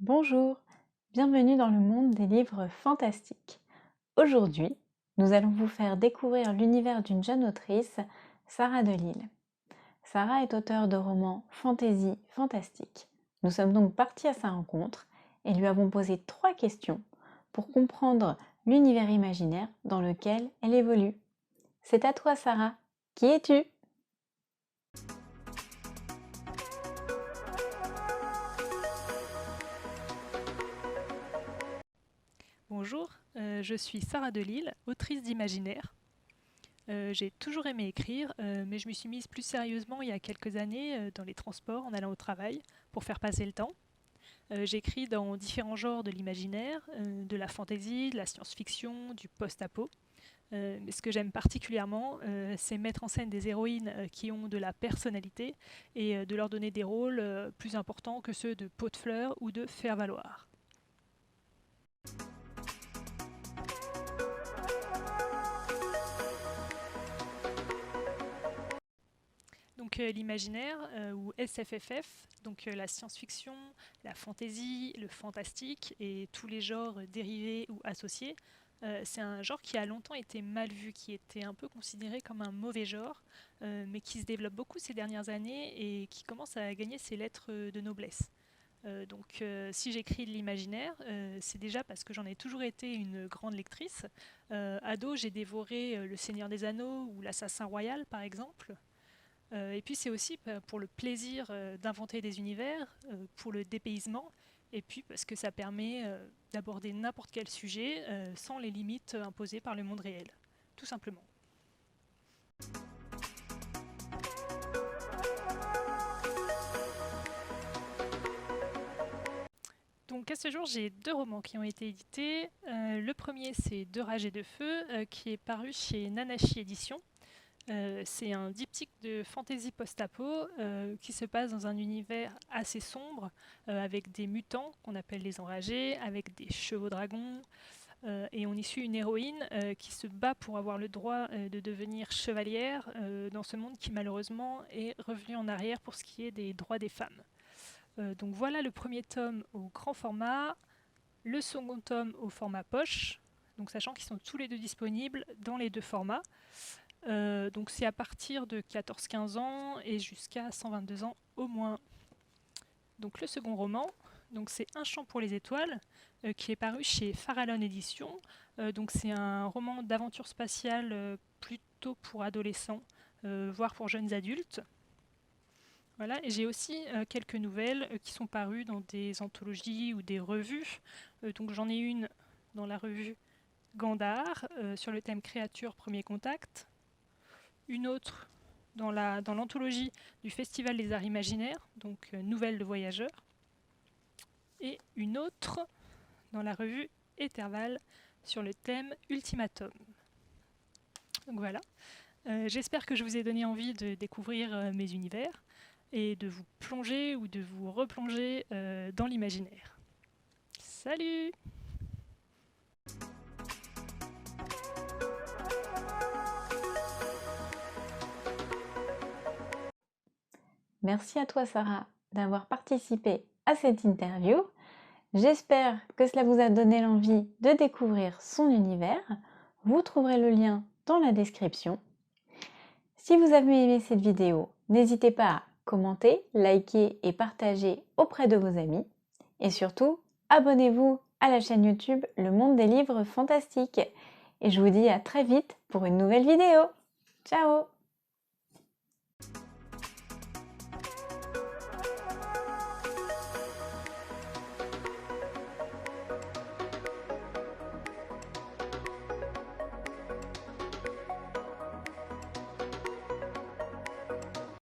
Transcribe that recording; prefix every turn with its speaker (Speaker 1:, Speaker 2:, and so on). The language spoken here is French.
Speaker 1: Bonjour, bienvenue dans le monde des livres fantastiques. Aujourd'hui, nous allons vous faire découvrir l'univers d'une jeune autrice, Sarah Delisle. Sarah est auteure de romans fantasy fantastiques. Nous sommes donc partis à sa rencontre et lui avons posé 3 questions pour comprendre l'univers imaginaire dans lequel elle évolue. C'est à toi Sarah, qui es-tu ?
Speaker 2: Bonjour, je suis Sarah Delisle, autrice d'imaginaire. J'ai toujours aimé écrire, mais je me suis mise plus sérieusement il y a quelques années dans les transports en allant au travail pour faire passer le temps. J'écris dans différents genres de l'imaginaire, de la fantasy, de la science-fiction, du post-apo. Mais ce que j'aime particulièrement, c'est mettre en scène des héroïnes qui ont de la personnalité et de leur donner des rôles plus importants que ceux de peau de fleurs ou de faire-valoir. Donc l'imaginaire ou SFFF, donc la science-fiction, la fantasy, le fantastique et tous les genres dérivés ou associés, c'est un genre qui a longtemps été mal vu, qui était un peu considéré comme un mauvais genre, mais qui se développe beaucoup ces dernières années et qui commence à gagner ses lettres de noblesse. Si j'écris de l'imaginaire, c'est déjà parce que j'en ai toujours été une grande lectrice. Ado, j'ai dévoré Le Seigneur des Anneaux ou L'Assassin Royal par exemple. Et puis c'est aussi pour le plaisir d'inventer des univers, pour le dépaysement, et puis parce que ça permet d'aborder n'importe quel sujet sans les limites imposées par le monde réel, tout simplement. Donc à ce jour, j'ai 2 romans qui ont été édités. Le premier, c'est De rage et de feu, qui est paru chez Nanashi Éditions. C'est un diptyque de fantasy post-apo qui se passe dans un univers assez sombre avec des mutants qu'on appelle les enragés, avec des chevaux dragons et on y suit une héroïne qui se bat pour avoir le droit de devenir chevalière dans ce monde qui malheureusement est revenu en arrière pour ce qui est des droits des femmes. Donc voilà le premier tome au grand format, le second tome au format poche, donc sachant qu'ils sont tous les deux disponibles dans les 2 formats. Donc c'est à partir de 14-15 ans et jusqu'à 122 ans au moins. Donc le second roman, donc c'est Un chant pour les étoiles, qui est paru chez Farallon Éditions. Donc c'est un roman d'aventure spatiale plutôt pour adolescents, voire pour jeunes adultes. Voilà, et j'ai aussi quelques nouvelles qui sont parues dans des anthologies ou des revues. Donc j'en ai une dans la revue Gandhar sur le thème créature premier contact, une autre dans l'anthologie du Festival des Arts Imaginaires, donc Nouvelles de voyageurs, et une autre dans la revue Éterval sur le thème Ultimatum. Donc voilà, j'espère que je vous ai donné envie de découvrir mes univers et de vous plonger ou de vous replonger dans l'imaginaire. Salut!
Speaker 1: Merci à toi Sarah d'avoir participé à cette interview. J'espère que cela vous a donné l'envie de découvrir son univers. Vous trouverez le lien dans la description. Si vous avez aimé cette vidéo, n'hésitez pas à commenter, liker et partager auprès de vos amis. Et surtout, abonnez-vous à la chaîne YouTube Le Monde des Livres Fantastiques. Et je vous dis à très vite pour une nouvelle vidéo. Ciao!